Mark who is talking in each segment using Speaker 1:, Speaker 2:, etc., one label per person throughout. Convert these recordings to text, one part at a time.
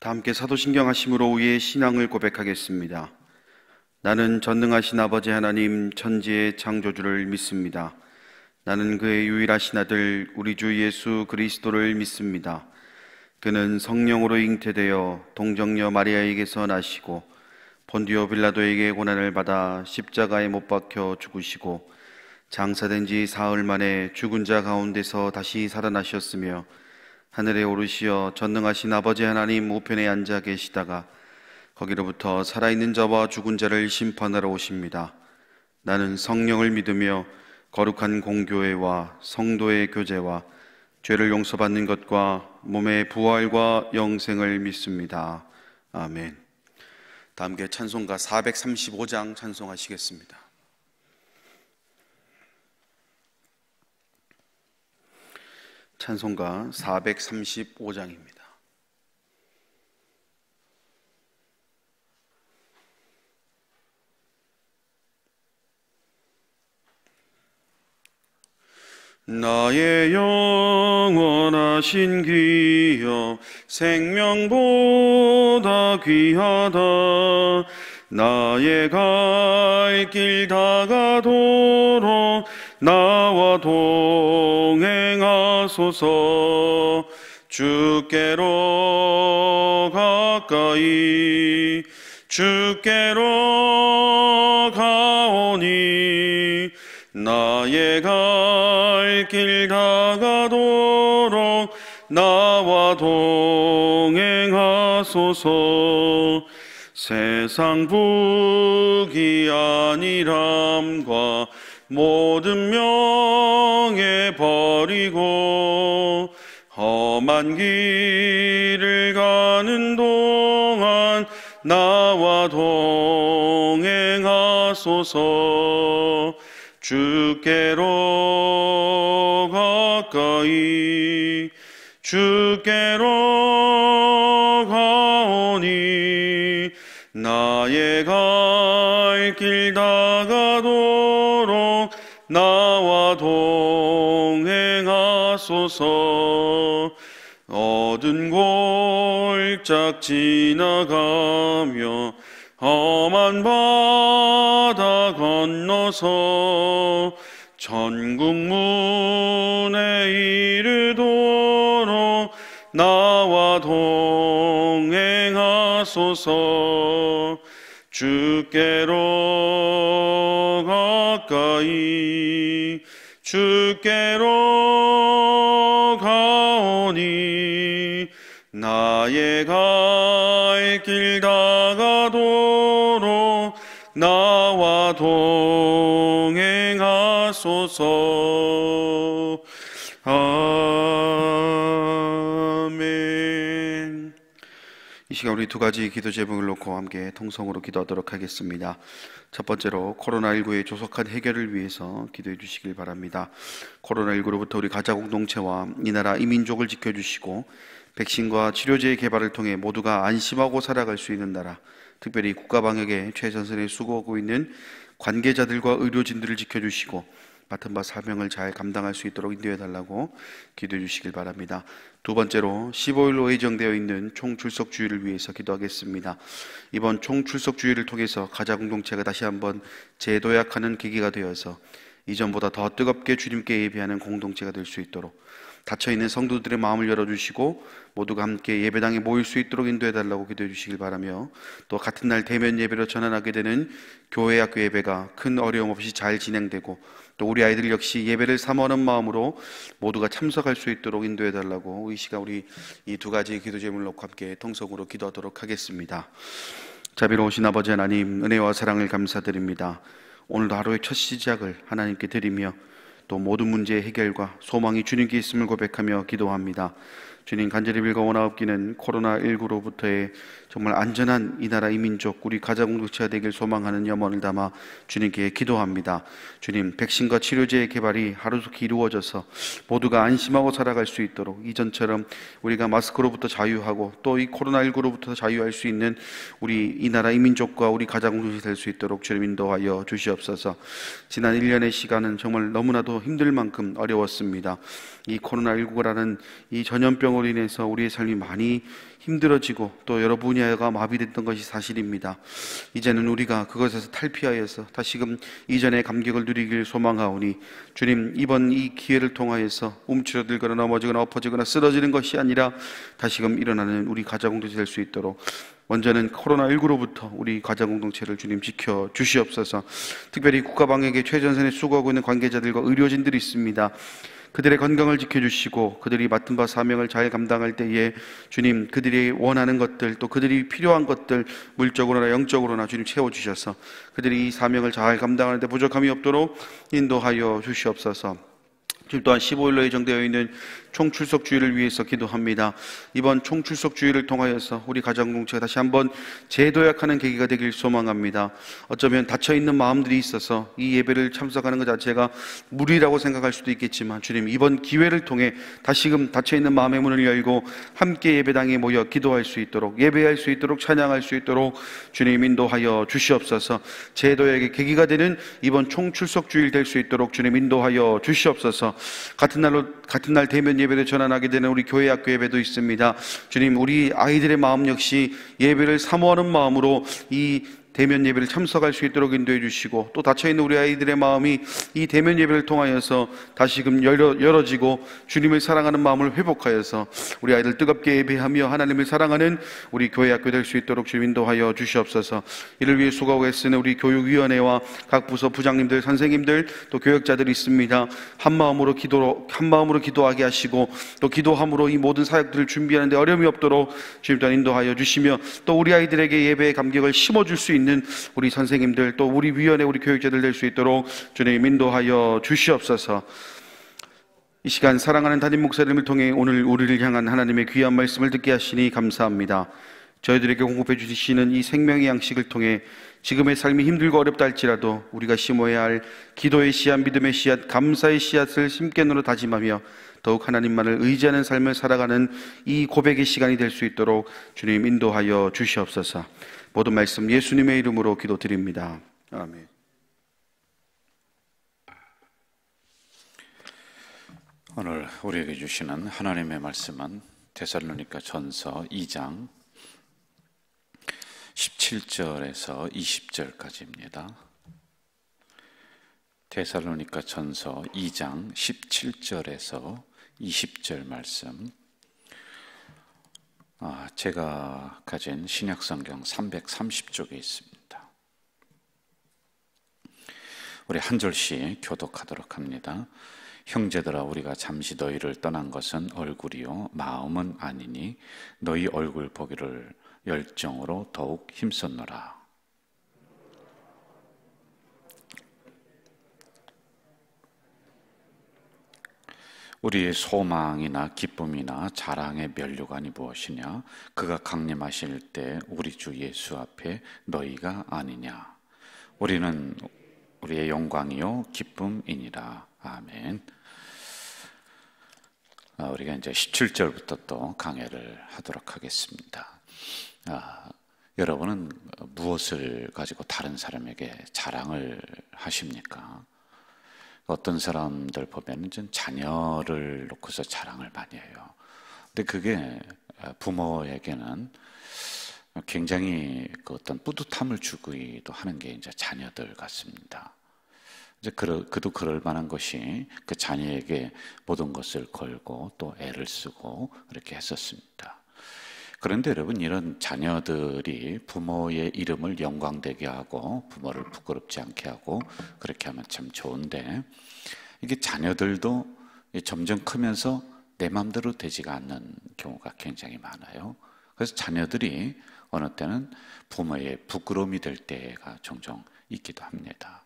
Speaker 1: 다 함께 사도신경 하심으로 우리의 신앙을 고백하겠습니다. 나는 전능하신 아버지 하나님 천지의 창조주를 믿습니다. 나는 그의 유일하신 아들 우리 주 예수 그리스도를 믿습니다. 그는 성령으로 잉태되어 동정녀 마리아에게서 나시고 본디오 빌라도에게 고난을 받아 십자가에 못 박혀 죽으시고 장사된 지 사흘 만에 죽은 자 가운데서 다시 살아나셨으며 하늘에 오르시어 전능하신 아버지 하나님 우편에 앉아 계시다가 거기로부터 살아있는 자와 죽은 자를 심판하러 오십니다. 나는 성령을 믿으며 거룩한 공교회와 성도의 교제와 죄를 용서받는 것과 몸의 부활과 영생을 믿습니다. 아멘. 다 함께 찬송가 435장 찬송하시겠습니다. 찬송가 435장입니다. 나의 영원하신 귀여 생명보다 귀하다. 나의 갈 길 다가도록 나와 동행하소서. 주께로 가까이 주께로 가오니 나의 갈 길 다가도록 나와 동행하소서. 세상 부귀 안일함과 모든 명예 버리고 험한 길을 가는 동안 나와 동행하소서. 주께로 가까이 주께로 가오니 나의 갈 길 다가도록 나와 동행하소서. 어두운 골짝 지나가며 험한 바다 건너서 천국 문에 이르도록 나와 동행하소서. 주께로 가까이 주께로 가오니 나의 갈 길 다가도록 나와 동행하소서. 아멘. 이 시간 우리 두 가지 기도 제목을 놓고 함께 통성으로 기도하도록 하겠습니다. 첫 번째로 코로나19의 조속한 해결을 위해서 기도해 주시길 바랍니다. 코로나19로부터 우리 가자 공동체와 이 나라 이 민족을 지켜주시고 백신과 치료제의 개발을 통해 모두가 안심하고 살아갈 수 있는 나라, 특별히 국가방역에 최전선에 수고하고 있는 관계자들과 의료진들을 지켜주시고 맡은 바 사명을 잘 감당할 수 있도록 인도해달라고 기도해 주시길 바랍니다. 두 번째로 15일로 예정되어 있는 총출석주의를 위해서 기도하겠습니다. 이번 총출석주의를 통해서 가자 공동체가 다시 한번 재도약하는 계기가 되어서 이전보다 더 뜨겁게 주님께 예배하는 공동체가 될 수 있도록 닫혀있는 성도들의 마음을 열어주시고 모두가 함께 예배당에 모일 수 있도록 인도해달라고 기도해 주시길 바라며, 또 같은 날 대면 예배로 전환하게 되는 교회 학교 예배가 큰 어려움 없이 잘 진행되고 또 우리 아이들 역시 예배를 사모하는 마음으로 모두가 참석할 수 있도록 인도해달라고 이 시간 우리 이 두 가지 기도 제목을 놓고 함께 통성으로 기도하도록 하겠습니다. 자비로우신 아버지 하나님, 은혜와 사랑을 감사드립니다. 오늘도 하루의 첫 시작을 하나님께 드리며 또 모든 문제의 해결과 소망이 주님께 있음을 고백하며 기도합니다. 주님, 간절히 빌고 원하옵기는 코로나19로부터의 정말 안전한 이 나라 이 민족 우리 가자 공동체가 되길 소망하는 염원을 담아 주님께 기도합니다. 주님, 백신과 치료제의 개발이 하루속히 이루어져서 모두가 안심하고 살아갈 수 있도록 이전처럼 우리가 마스크로부터 자유하고 또 이 코로나19로부터 자유할 수 있는 우리 이 나라 이 민족과 우리 가자 공동체 될 수 있도록 주님 인도하여 주시옵소서. 지난 1년의 시간은 정말 너무나도 힘들 만큼 어려웠습니다. 이 코로나19라는 이 전염병 불평으로 인해서 우리의 삶이 많이 힘들어지고 또 여러 분야가 마비됐던 것이 사실입니다. 이제는 우리가 그것에서 탈피하여서 다시금 이전의 감격을 누리길 소망하오니 주님, 이번 이 기회를 통하여서 움츠러들거나 넘어지거나 엎어지거나 쓰러지는 것이 아니라 다시금 일어나는 우리 가정공동체 될 수 있도록, 먼저는 코로나19로부터 우리 가정공동체를 주님 지켜 주시옵소서. 특별히 국가방역에 최전선에 수고하고 있는 관계자들과 의료진들이 있습니다. 그들의 건강을 지켜주시고 그들이 맡은 바 사명을 잘 감당할 때에 주님, 그들이 원하는 것들, 또 그들이 필요한 것들, 물적으로나 영적으로나 주님 채워주셔서 그들이 이 사명을 잘 감당하는 데 부족함이 없도록 인도하여 주시옵소서. 지금 또한 15일로 예정되어 있는 총출석 주일을 위해서 기도합니다. 이번 총출석 주일을 통하여서 우리 가정공동체가 다시 한번 재도약하는 계기가 되길 소망합니다. 어쩌면 닫혀있는 마음들이 있어서 이 예배를 참석하는 것 자체가 무리라고 생각할 수도 있겠지만, 주님, 이번 기회를 통해 다시금 닫혀있는 마음의 문을 열고 함께 예배당에 모여 기도할 수 있도록, 예배할 수 있도록, 찬양할 수 있도록 주님 인도하여 주시옵소서. 재도약의 계기가 되는 이번 총출석 주일 될 수 있도록 주님 인도하여 주시옵소서. 같은 날 대면 예배를 전환하게 되는 우리 교회 학교 예배도 있습니다. 주님, 우리 아이들의 마음 역시 예배를 사모하는 마음으로 이 대면 예배를 참석할 수 있도록 인도해 주시고, 또 닫혀있는 우리 아이들의 마음이 이 대면 예배를 통하여서 다시금 열어지고 주님을 사랑하는 마음을 회복하여서 우리 아이들 뜨겁게 예배하며 하나님을 사랑하는 우리 교회 학교 될 수 있도록 주님 인도하여 주시옵소서. 이를 위해 수고하고 애쓰는 우리 교육위원회와 각 부서 부장님들, 선생님들, 또 교역자들이 있습니다. 한 마음으로 기도하게 하시고, 또 기도함으로 이 모든 사역들을 준비하는 데 어려움이 없도록 주님 또한 인도하여 주시며, 또 우리 아이들에게 예배의 감격을 심어줄 수 있는 우리 선생님들, 또 우리 위원회, 우리 교육자들 될 수 있도록 주님 인도하여 주시옵소서. 이 시간 사랑하는 담임 목사님을 통해 오늘 우리를 향한 하나님의 귀한 말씀을 듣게 하시니 감사합니다. 저희들에게 공급해 주시는 이 생명의 양식을 통해 지금의 삶이 힘들고 어렵다 할지라도 우리가 심어야 할 기도의 씨앗, 믿음의 씨앗, 감사의 씨앗을 심겠노로 다짐하며 더욱 하나님만을 의지하는 삶을 살아가는 이 고백의 시간이 될 수 있도록 주님 인도하여 주시옵소서. 모든 말씀 예수님의 이름으로 기도드립니다. 아멘.
Speaker 2: 오늘 우리에게 주시는 하나님의 말씀은 데살로니가 전서 2장 17절에서 20절까지입니다. 데살로니가 전서 2장 17절에서 20절 말씀, 제가 가진 신약성경 330쪽에 있습니다. 우리 한 절씩 교독하도록 합니다. 형제들아, 우리가 잠시 너희를 떠난 것은 얼굴이요 마음은 아니니 너희 얼굴 보기를 열정으로 더욱 힘썼노라. 우리의 소망이나 기쁨이나 자랑의 면류관이 무엇이냐? 그가 강림하실 때 우리 주 예수 앞에 너희가 아니냐? 우리는 우리의 영광이요 기쁨이니라. 아멘. 우리가 이제 17절부터 또 강해를 하도록 하겠습니다. 여러분은 무엇을 가지고 다른 사람에게 자랑을 하십니까? 어떤 사람들 보면 좀 자녀를 놓고서 자랑을 많이 해요. 근데 그게 부모에게는 굉장히 그 어떤 뿌듯함을 주기도 하는 게 이제 자녀들 같습니다. 이제 그도 그럴 만한 것이 그 자녀에게 모든 것을 걸고 또 애를 쓰고 이렇게 했었습니다. 그런데 여러분, 이런 자녀들이 부모의 이름을 영광되게 하고 부모를 부끄럽지 않게 하고 그렇게 하면 참 좋은데, 이게 자녀들도 점점 크면서 내 마음대로 되지가 않는 경우가 굉장히 많아요. 그래서 자녀들이 어느 때는 부모의 부끄러움이 될 때가 종종 있기도 합니다.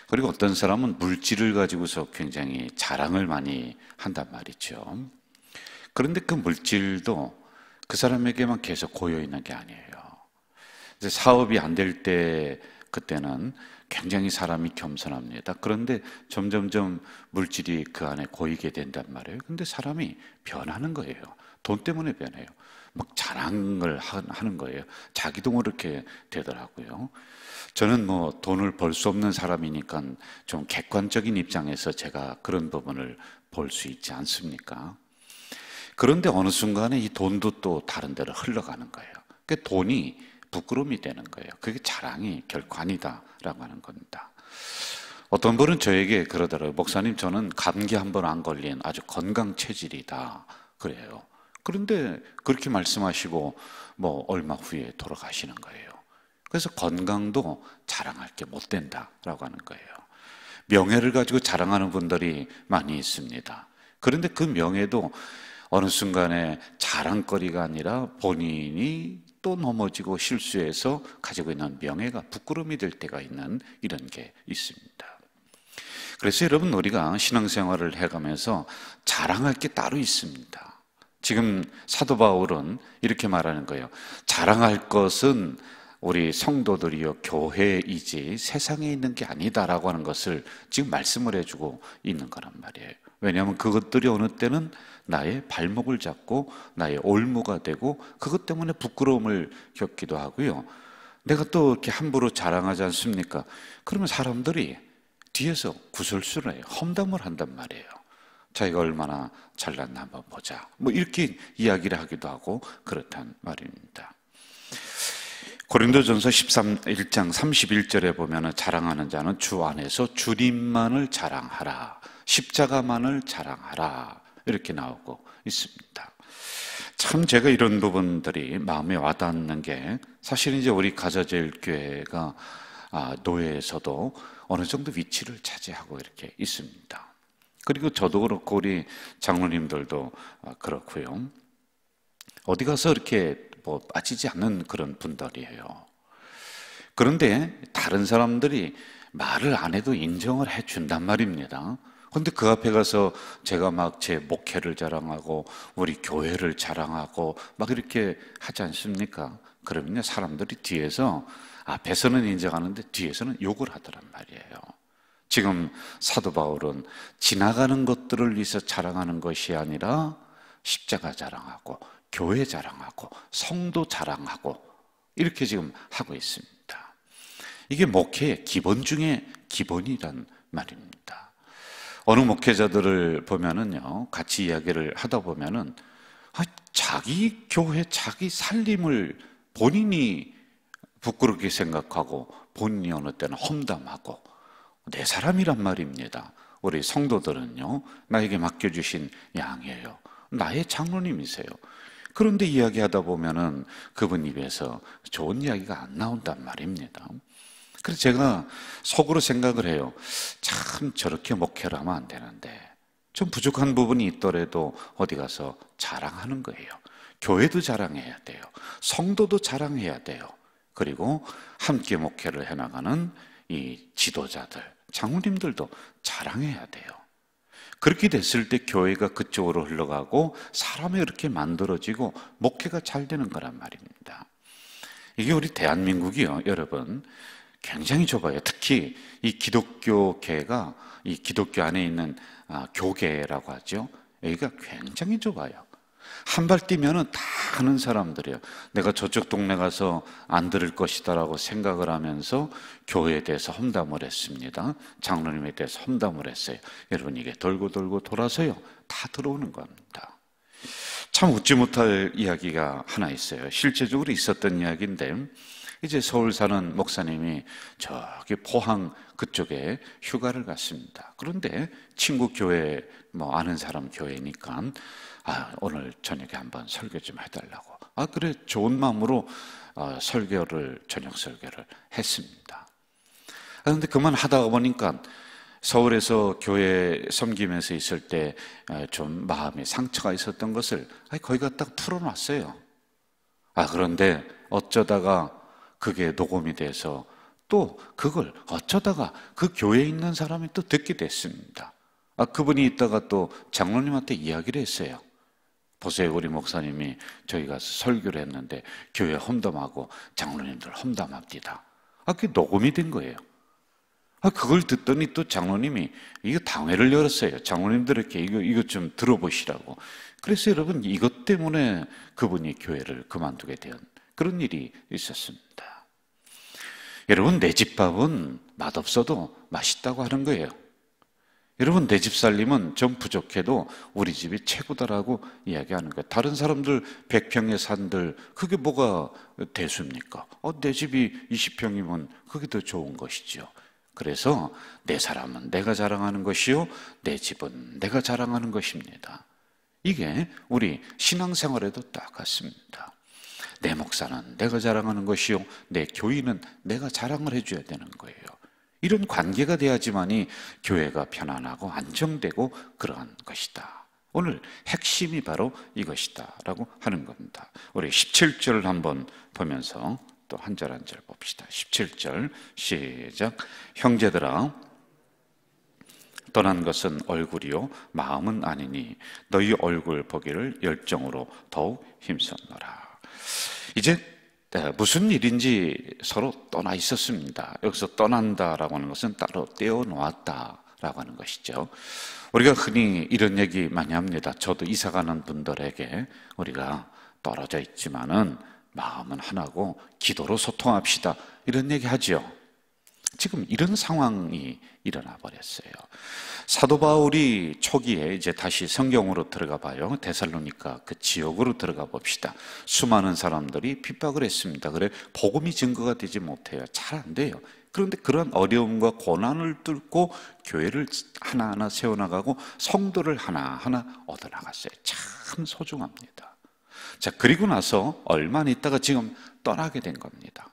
Speaker 2: 그리고 어떤 사람은 물질을 가지고서 굉장히 자랑을 많이 한단 말이죠. 그런데 그 물질도 그 사람에게만 계속 고여 있는 게 아니에요. 이제 사업이 안 될 때, 그때는 굉장히 사람이 겸손합니다. 그런데 점점점 물질이 그 안에 고이게 된단 말이에요. 근데 사람이 변하는 거예요. 돈 때문에 변해요. 막 자랑을 하는 거예요. 자기도 모르게 되더라고요. 저는 뭐 돈을 벌 수 없는 사람이니까 좀 객관적인 입장에서 제가 그런 부분을 볼 수 있지 않습니까? 그런데 어느 순간에 이 돈도 또 다른 데로 흘러가는 거예요. 그 돈이 부끄러움이 되는 거예요. 그게 자랑이 결코 아니다라고 하는 겁니다. 어떤 분은 저에게 그러더라고요. 목사님, 저는 감기 한 번 안 걸린 아주 건강 체질이다 그래요. 그런데 그렇게 말씀하시고 뭐 얼마 후에 돌아가시는 거예요. 그래서 건강도 자랑할 게 못 된다라고 하는 거예요. 명예를 가지고 자랑하는 분들이 많이 있습니다. 그런데 그 명예도 어느 순간에 자랑거리가 아니라 본인이 또 넘어지고 실수해서 가지고 있는 명예가 부끄러움이 될 때가 있는 이런 게 있습니다. 그래서 여러분, 우리가 신앙생활을 해가면서 자랑할 게 따로 있습니다. 지금 사도 바울은 이렇게 말하는 거예요. 자랑할 것은 우리 성도들이요 교회이지 세상에 있는 게 아니다라고 하는 것을 지금 말씀을 해주고 있는 거란 말이에요. 왜냐하면 그것들이 어느 때는 나의 발목을 잡고 나의 올무가 되고 그것 때문에 부끄러움을 겪기도 하고요. 내가 또 이렇게 함부로 자랑하지 않습니까? 그러면 사람들이 뒤에서 구설수를 해요. 험담을 한단 말이에요. 자기가 얼마나 잘났나 한번 보자. 뭐 이렇게 이야기를 하기도 하고 그렇단 말입니다. 고린도전서 1장 31절에 보면 자랑하는 자는 주 안에서 주님만을 자랑하라. 십자가만을 자랑하라. 이렇게 나오고 있습니다. 참 제가 이런 부분들이 마음에 와닿는 게 사실 이제 우리 가자제일교회가 노예에서도 어느 정도 위치를 차지하고 이렇게 있습니다. 그리고 저도 그렇고 우리 장로님들도 그렇고요. 어디 가서 이렇게 뭐 빠지지 않는 그런 분들이에요. 그런데 다른 사람들이 말을 안 해도 인정을 해준단 말입니다. 그런데 그 앞에 가서 제가 막 제 목회를 자랑하고 우리 교회를 자랑하고 막 이렇게 하지 않습니까? 그러면요, 사람들이 뒤에서 앞에서는 인정하는데 뒤에서는 욕을 하더란 말이에요. 지금 사도 바울은 지나가는 것들을 위해서 자랑하는 것이 아니라 십자가 자랑하고 교회 자랑하고 성도 자랑하고 이렇게 지금 하고 있습니다. 이게 목회의 기본 중에 기본이란 말입니다. 어느 목회자들을 보면은요, 같이 이야기를 하다 보면은 자기 교회, 자기 살림을 본인이 부끄럽게 생각하고 본인이 어느 때는 험담하고 내 사람이란 말입니다. 우리 성도들은요, 나에게 맡겨주신 양이에요. 나의 장로님이세요. 그런데 이야기하다 보면은 그분 입에서 좋은 이야기가 안 나온단 말입니다. 그래서 제가 속으로 생각을 해요. 참 저렇게 목회를 하면 안 되는데 좀 부족한 부분이 있더라도 어디 가서 자랑하는 거예요. 교회도 자랑해야 돼요. 성도도 자랑해야 돼요. 그리고 함께 목회를 해나가는 이 지도자들, 장로님들도 자랑해야 돼요. 그렇게 됐을 때 교회가 그쪽으로 흘러가고 사람이 이렇게 만들어지고 목회가 잘 되는 거란 말입니다. 이게 우리 대한민국이요, 여러분, 굉장히 좁아요. 특히 이 기독교계가 이 기독교 안에 있는 교계라고 하죠. 여기가 굉장히 좁아요. 한 발 뛰면은 다 아는 사람들이에요. 내가 저쪽 동네 가서 안 들을 것이다라고 생각을 하면서 교회에 대해서 험담을 했습니다. 장로님에 대해서 험담을 했어요. 여러분, 이게 돌고 돌고 돌아서요, 다 들어오는 겁니다. 참 웃지 못할 이야기가 하나 있어요. 실제적으로 있었던 이야기인데, 이제 서울 사는 목사님이 저기 포항 그쪽에 휴가를 갔습니다. 그런데 친구 교회, 뭐 아는 사람 교회니까 오늘 저녁에 한번 설교 좀 해달라고. 그래, 좋은 마음으로 저녁 설교를 했습니다. 그런데 그만 하다가 보니까 서울에서 교회 섬기면서 있을 때 좀 마음에 상처가 있었던 것을 거기 갖다가 풀어놨어요. 그런데 어쩌다가 그게 녹음이 돼서 또 그걸 어쩌다가 그 교회에 있는 사람이 또 듣게 됐습니다. 그분이 있다가 또 장로님한테 이야기를 했어요. 보세요, 우리 목사님이 저희 가서 설교를 했는데 교회 험담하고 장로님들 험담합니다. 그게 녹음이 된 거예요. 그걸 듣더니 또 장로님이 이거 당회를 열었어요. 장로님들에게 이거 좀 들어보시라고. 그래서 여러분, 이것 때문에 그분이 교회를 그만두게 된 그런 일이 있었습니다. 여러분, 내 집밥은 맛없어도 맛있다고 하는 거예요. 여러분, 내 집 살림은 좀 부족해도 우리 집이 최고다라고 이야기하는 거예요. 다른 사람들 100평의 산들, 그게 뭐가 대수입니까? 내 집이 20평이면 그게 더 좋은 것이죠. 그래서 내 사람은 내가 자랑하는 것이요, 내 집은 내가 자랑하는 것입니다. 이게 우리 신앙생활에도 똑같습니다. 내 목사는 내가 자랑하는 것이요, 내 교인은 내가 자랑을 해줘야 되는 거예요. 이런 관계가 돼야지만이 교회가 편안하고 안정되고 그러한 것이다. 오늘 핵심이 바로 이것이다 라고 하는 겁니다. 우리 17절 한번 보면서 또 한 절 한 절 봅시다. 17절 시작. 형제들아, 떠난 것은 얼굴이요 마음은 아니니 너희 얼굴 보기를 열정으로 더욱 힘썼노라. 이제 무슨 일인지 서로 떠나 있었습니다. 여기서 떠난다라고 하는 것은 따로 떼어놓았다라고 하는 것이죠. 우리가 흔히 이런 얘기 많이 합니다. 저도 이사 가는 분들에게 우리가 떨어져 있지만은 마음은 하나고 기도로 소통합시다, 이런 얘기 하죠. 지금 이런 상황이 일어나 버렸어요. 사도 바울이 초기에 이제 다시 성경으로 들어가 봐요. 데살로니가 그 지역으로 들어가 봅시다. 수많은 사람들이 핍박을 했습니다. 그래 복음이 증거가 되지 못해요. 잘 안 돼요. 그런데 그런 어려움과 고난을 뚫고 교회를 하나하나 세워나가고 성도를 하나하나 얻어나갔어요. 참 소중합니다. 자, 그리고 나서 얼마 안 있다가 지금 떠나게 된 겁니다.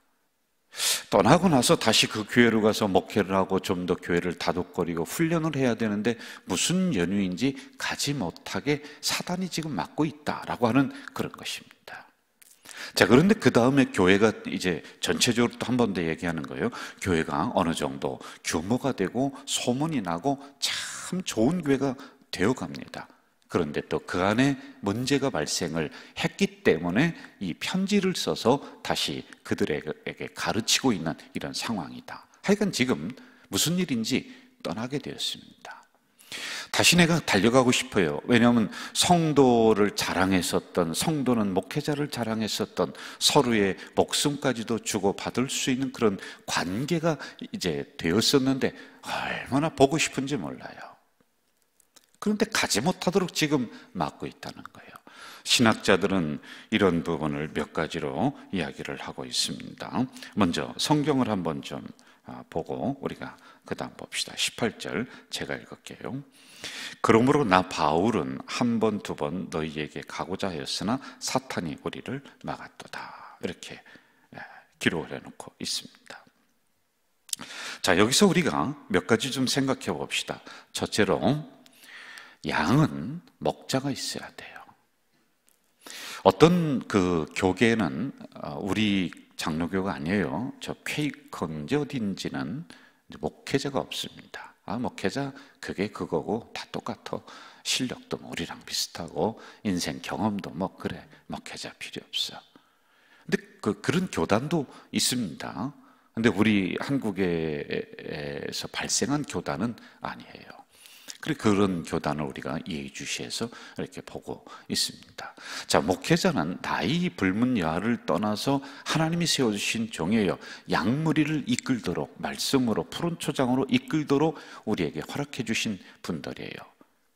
Speaker 2: 떠나고 나서 다시 그 교회로 가서 목회를 하고 좀 더 교회를 다독거리고 훈련을 해야 되는데 무슨 연유인지 가지 못하게 사단이 지금 막고 있다라고 하는 그런 것입니다. 자, 그런데 그 다음에 교회가 이제 전체적으로 또 한 번 더 얘기하는 거예요. 교회가 어느 정도 규모가 되고 소문이 나고 참 좋은 교회가 되어 갑니다. 그런데 또 그 안에 문제가 발생을 했기 때문에 이 편지를 써서 다시 그들에게 가르치고 있는 이런 상황이다. 하여간 지금 무슨 일인지 떠나게 되었습니다. 다시 내가 달려가고 싶어요. 왜냐하면 성도를 자랑했었던, 성도는 목회자를 자랑했었던, 서로의 목숨까지도 주고 받을 수 있는 그런 관계가 이제 되었었는데 얼마나 보고 싶은지 몰라요. 그런데 가지 못하도록 지금 막고 있다는 거예요. 신학자들은 이런 부분을 몇 가지로 이야기를 하고 있습니다. 먼저 성경을 한번 좀 보고 우리가 그 다음 봅시다. 18절 제가 읽을게요. 그러므로 나 바울은 한 번, 두 번 너희에게 가고자 하였으나 사탄이 우리를 막았도다. 이렇게 기록을 해놓고 있습니다. 자, 여기서 우리가 몇 가지 좀 생각해 봅시다. 첫째로, 양은 목자가 있어야 돼요. 어떤 그 교계는 우리 장로교가 아니에요. 저 퀘이커인지 어딘지는 목회자가 없습니다. 목회자 그게 그거고 다 똑같아. 실력도 우리랑 비슷하고 인생 경험도 뭐 그래. 목회자 필요 없어. 근데 그런 교단도 있습니다. 근데 우리 한국에서 발생한 교단은 아니에요. 그런 교단을 우리가 예의주시해서 이렇게 보고 있습니다. 자, 목회자는 나이 불문여하를 떠나서 하나님이 세워주신 종이에요. 양무리를 이끌도록, 말씀으로 푸른 초장으로 이끌도록 우리에게 허락해 주신 분들이에요.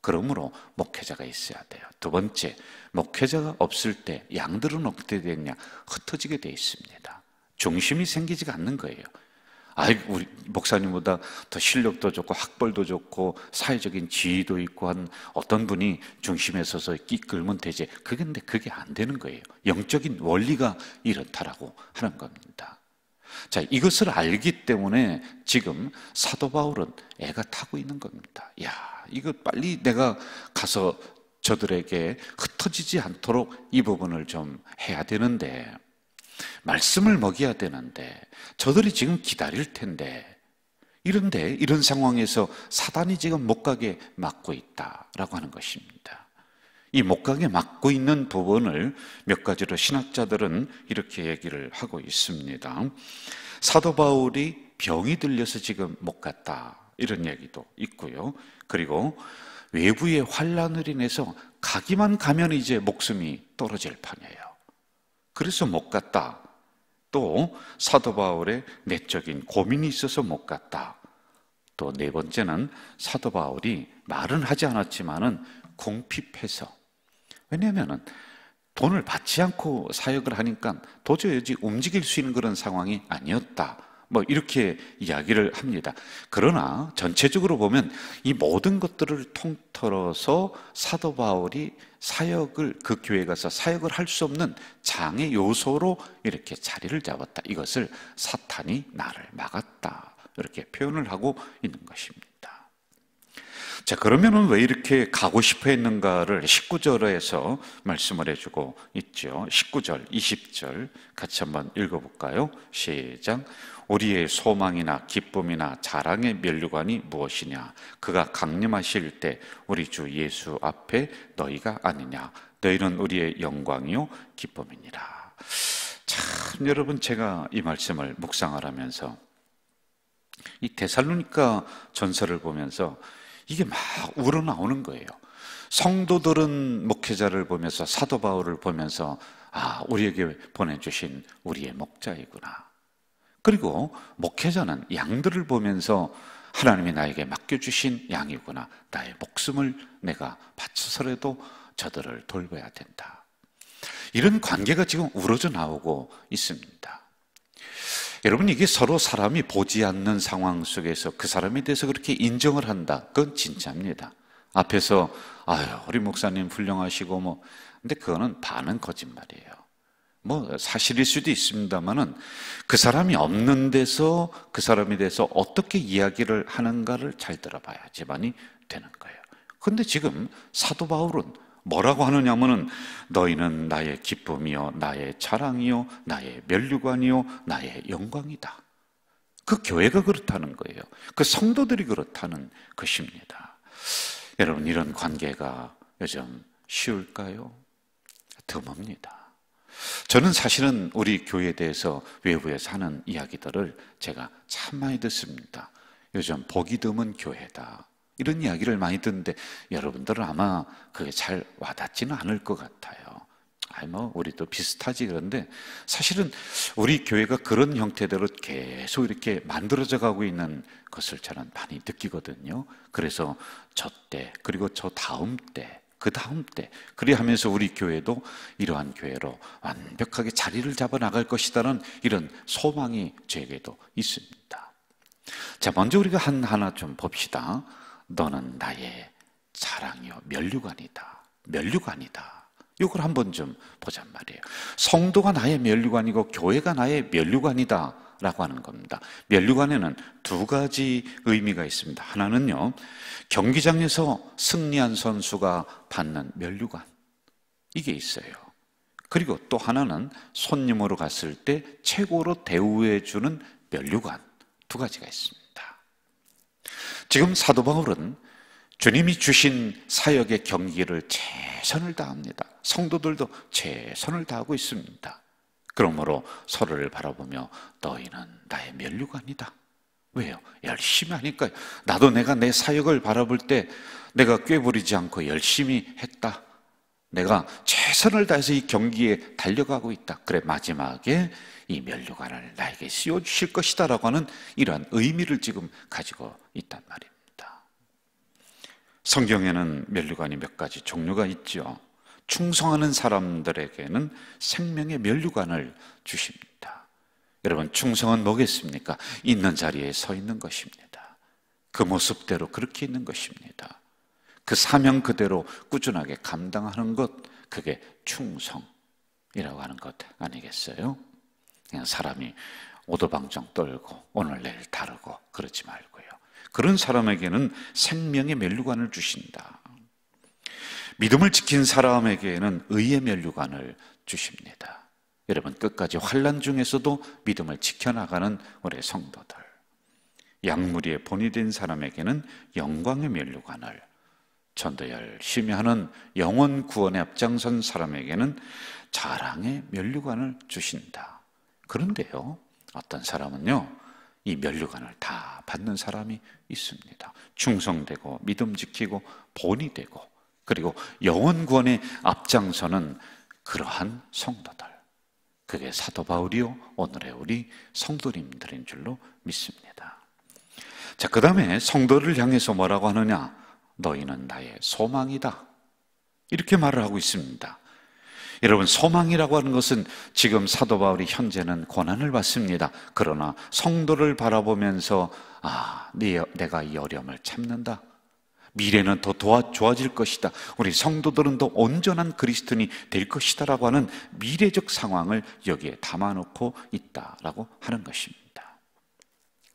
Speaker 2: 그러므로 목회자가 있어야 돼요. 두 번째, 목회자가 없을 때 양들은 어떻게 되느냐? 흩어지게 돼 있습니다. 중심이 생기지가 않는 거예요. 우리 목사님보다 더 실력도 좋고 학벌도 좋고 사회적인 지위도 있고 한 어떤 분이 중심에 서서 이끌면 되지. 근데 그게 안 되는 거예요. 영적인 원리가 이렇다라고 하는 겁니다. 자, 이것을 알기 때문에 지금 사도 바울은 애가 타고 있는 겁니다. 이거 빨리 내가 가서 저들에게 흩어지지 않도록 이 부분을 좀 해야 되는데, 말씀을 먹여야 되는데, 저들이 지금 기다릴 텐데, 이런 상황에서 사단이 지금 못 가게 막고 있다라고 하는 것입니다. 이 못 가게 막고 있는 부분을 몇 가지로 신학자들은 이렇게 얘기를 하고 있습니다. 사도 바울이 병이 들려서 지금 못 갔다, 이런 얘기도 있고요. 그리고 외부의 환란을 인해서 가기만 가면 이제 목숨이 떨어질 판이에요. 그래서 못 갔다. 또 사도 바울의 내적인 고민이 있어서 못 갔다. 또 네 번째는 사도 바울이 말은 하지 않았지만은 궁핍해서, 왜냐하면은 돈을 받지 않고 사역을 하니까 도저히 움직일 수 있는 그런 상황이 아니었다, 뭐 이렇게 이야기를 합니다. 그러나 전체적으로 보면 이 모든 것들을 통틀어서 사도 바울이 사역을, 그 교회에 가서 사역을 할 수 없는 장애 요소로 이렇게 자리를 잡았다. 이것을 사탄이 나를 막았다, 이렇게 표현을 하고 있는 것입니다. 자, 그러면은 왜 이렇게 가고 싶어 했는가를 19절에서 말씀을 해주고 있죠. 19절, 20절 같이 한번 읽어볼까요? 시작. 우리의 소망이나 기쁨이나 자랑의 면류관이 무엇이냐? 그가 강림하실 때 우리 주 예수 앞에 너희가 아니냐? 너희는 우리의 영광이요 기쁨이니라. 참, 여러분, 제가 이 말씀을 묵상하면서 이 데살로니가 전서를 보면서 이게 막 우러나오는 거예요. 성도들은 목회자를 보면서, 사도 바울을 보면서, 아, 우리에게 보내주신 우리의 목자이구나. 그리고 목회자는 양들을 보면서 하나님이 나에게 맡겨주신 양이구나. 나의 목숨을 내가 바쳐서라도 저들을 돌봐야 된다. 이런 관계가 지금 우러져 나오고 있습니다. 여러분, 이게 서로 사람이 보지 않는 상황 속에서 그 사람에 대해서 그렇게 인정을 한다, 그건 진짜입니다. 앞에서 아유, 우리 목사님 훌륭하시고 뭐, 근데 그거는 반은 거짓말이에요. 뭐 사실일 수도 있습니다만은 그 사람이 없는 데서 그 사람에 대해서 어떻게 이야기를 하는가를 잘 들어봐야지만이 되는 거예요. 그런데 지금 사도 바울은 뭐라고 하느냐면은 너희는 나의 기쁨이요 나의 자랑이요 나의 면류관이요 나의 영광이다. 그 교회가 그렇다는 거예요. 그 성도들이 그렇다는 것입니다. 여러분, 이런 관계가 요즘 쉬울까요? 드뭅니다. 저는 사실은 우리 교회에 대해서 외부에서 하는 이야기들을 제가 참 많이 듣습니다. 요즘 보기 드문 교회다, 이런 이야기를 많이 듣는데 여러분들은 아마 그게 잘 와닿지는 않을 것 같아요. 뭐 우리도 비슷하지. 그런데 사실은 우리 교회가 그런 형태대로 계속 이렇게 만들어져 가고 있는 것을 저는 많이 느끼거든요. 그래서 저 때, 그리고 저 다음 때, 그 다음 때, 그리 하면서 우리 교회도 이러한 교회로 완벽하게 자리를 잡아 나갈 것이라는 이런 소망이 저에게도 있습니다. 자, 먼저 우리가 하나 좀 봅시다. 너는 나의 자랑이요 면류관이다. 면류관이다. 이걸 한번 좀 보잔 말이에요. 성도가 나의 면류관이고 교회가 나의 면류관이다 라고 하는 겁니다. 면류관에는 두 가지 의미가 있습니다. 하나는요, 경기장에서 승리한 선수가 받는 면류관, 이게 있어요. 그리고 또 하나는 손님으로 갔을 때 최고로 대우해 주는 면류관, 두 가지가 있습니다. 지금 사도 바울은 주님이 주신 사역의 경기를 최선을 다합니다. 성도들도 최선을 다하고 있습니다. 그러므로 서로를 바라보며 너희는 나의 면류관이다. 왜요? 열심히 하니까요. 나도 내가 내 사역을 바라볼 때 내가 꾀부리지 않고 열심히 했다. 내가 최선을 다해서 이 경기에 달려가고 있다. 그래, 마지막에 이 면류관을 나에게 씌워주실 것이다 라고 하는 이러한 의미를 지금 가지고 있단 말입니다. 성경에는 면류관이 몇 가지 종류가 있죠. 충성하는 사람들에게는 생명의 면류관을 주십니다. 여러분, 충성은 뭐겠습니까? 있는 자리에 서 있는 것입니다. 그 모습대로 그렇게 있는 것입니다. 그 사명 그대로 꾸준하게 감당하는 것, 그게 충성이라고 하는 것 아니겠어요? 그냥 사람이 오도방정 떨고 오늘 내일 다르고 그러지 말고요. 그런 사람에게는 생명의 면류관을 주신다. 믿음을 지킨 사람에게는 의의 면류관을 주십니다. 여러분, 끝까지 환난 중에서도 믿음을 지켜나가는 우리 성도들, 양무리의 본이 된 사람에게는 영광의 면류관을, 전도 열심히 하는 영혼 구원에 앞장선 사람에게는 자랑의 면류관을 주신다. 그런데요, 어떤 사람은요, 이 면류관을 다 받는 사람이 있습니다. 충성되고 믿음 지키고 본이 되고 그리고 영혼 구원에 앞장서는 그러한 성도들, 그게 사도 바울이요 오늘의 우리 성도님들인 줄로 믿습니다. 자, 그 다음에 성도를 향해서 뭐라고 하느냐? 너희는 나의 소망이다. 이렇게 말을 하고 있습니다. 여러분, 소망이라고 하는 것은 지금 사도 바울이 현재는 고난을 받습니다. 그러나 성도를 바라보면서 내가 이 어려움을 참는다. 미래는 더 좋아질 것이다. 우리 성도들은 더 온전한 그리스도인이 될 것이다 라고 하는 미래적 상황을 여기에 담아놓고 있다라고 하는 것입니다.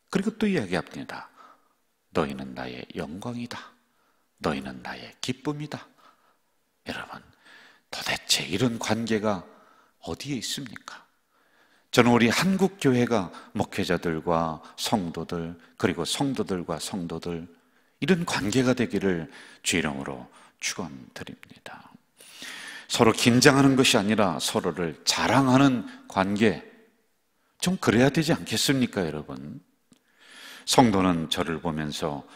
Speaker 2: 그리고 또 이야기합니다. 너희는 나의 영광이다. 너희는 나의 기쁨이다. 여러분, 도대체 이런 관계가 어디에 있습니까? 저는 우리 한국교회가 목회자들과 성도들, 그리고 성도들과 성도들, 이런 관계가 되기를 주 이름으로 축원드립니다. 서로 긴장하는 것이 아니라 서로를 자랑하는 관계, 좀 그래야 되지 않겠습니까, 여러분? 성도는 저를 보면서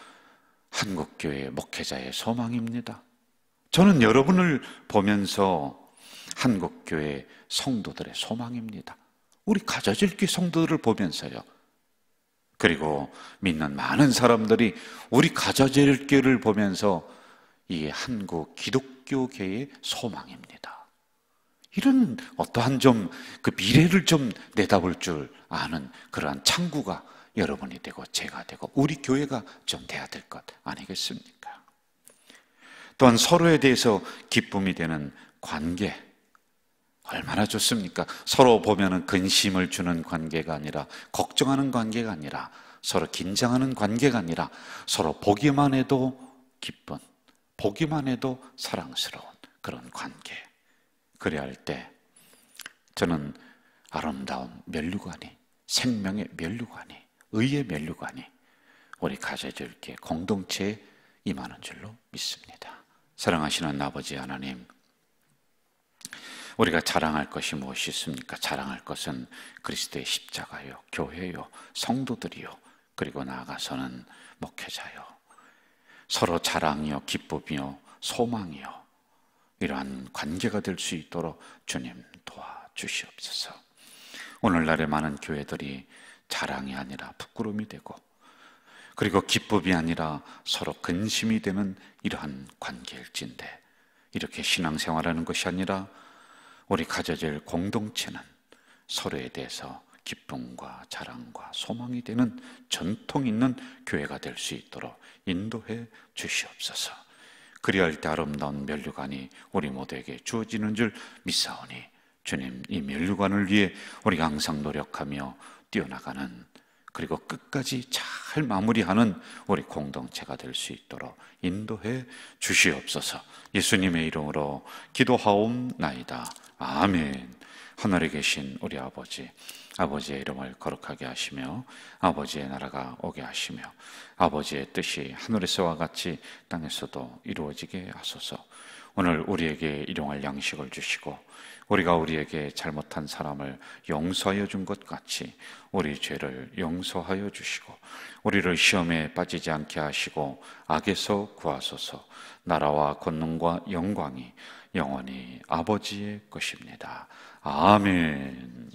Speaker 2: 한국교회 목회자의 소망입니다. 저는 여러분을 보면서 한국교회 성도들의 소망입니다. 우리 가져질교회 성도들을 보면서요. 그리고 믿는 많은 사람들이 우리 가져질교회를 보면서 이 한국 기독교계의 소망입니다. 이런 어떠한 좀 그 미래를 좀 내다볼 줄 아는 그러한 창구가 여러분이 되고 제가 되고 우리 교회가 좀 돼야 될 것 아니겠습니까? 또한 서로에 대해서 기쁨이 되는 관계, 얼마나 좋습니까? 서로 보면은 근심을 주는 관계가 아니라, 걱정하는 관계가 아니라, 서로 긴장하는 관계가 아니라, 서로 보기만 해도 기쁜, 보기만 해도 사랑스러운 그런 관계. 그래야 할 때 저는 아름다운 면류관이, 생명의 면류관이, 의의 면류관이 우리 가져질게 공동체에 임하는 줄로 믿습니다. 사랑하시는 아버지 하나님, 우리가 자랑할 것이 무엇이 있습니까? 자랑할 것은 그리스도의 십자가요, 교회요, 성도들이요, 그리고 나아가서는 목회자요. 서로 자랑이요, 기쁨이요, 소망이요, 이러한 관계가 될 수 있도록 주님 도와주시옵소서. 오늘날의 많은 교회들이 자랑이 아니라 부끄러움이 되고, 그리고 기쁨이 아니라 서로 근심이 되는 이러한 관계일진데, 이렇게 신앙생활하는 것이 아니라 우리 가져질 공동체는 서로에 대해서 기쁨과 자랑과 소망이 되는 전통 있는 교회가 될 수 있도록 인도해 주시옵소서. 그리할 때 아름다운 면류관이 우리 모두에게 주어지는 줄 믿사오니 주님, 이 면류관을 위해 우리가 항상 노력하며 뛰어나가는, 그리고 끝까지 잘 마무리하는 우리 공동체가 될 수 있도록 인도해 주시옵소서. 예수님의 이름으로 기도하옵나이다. 아멘. 하늘에 계신 우리 아버지, 아버지의 이름을 거룩하게 하시며 아버지의 나라가 오게 하시며 아버지의 뜻이 하늘에서와 같이 땅에서도 이루어지게 하소서. 오늘 우리에게 일용할 양식을 주시고 우리가 우리에게 잘못한 사람을 용서하여 준 것 같이 우리 죄를 용서하여 주시고 우리를 시험에 빠지지 않게 하시고 악에서 구하소서. 나라와 권능과 영광이 영원히 아버지의 것입니다. 아멘.